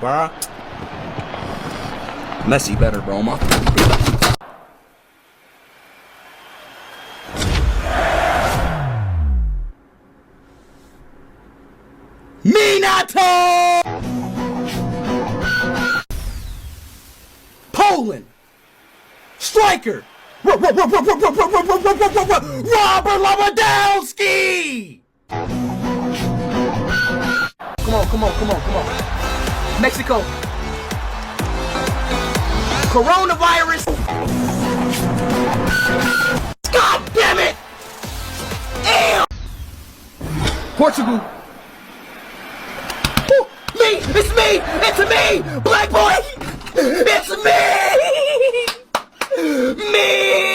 bro. Messi better, bro. My Minato! Poland! Striker! Robert Lewandowski! Come on. Mexico. Coronavirus. God damn it! Damn! Portugal. Ooh, me! It's me! It's me! Black boy! It's me! Me!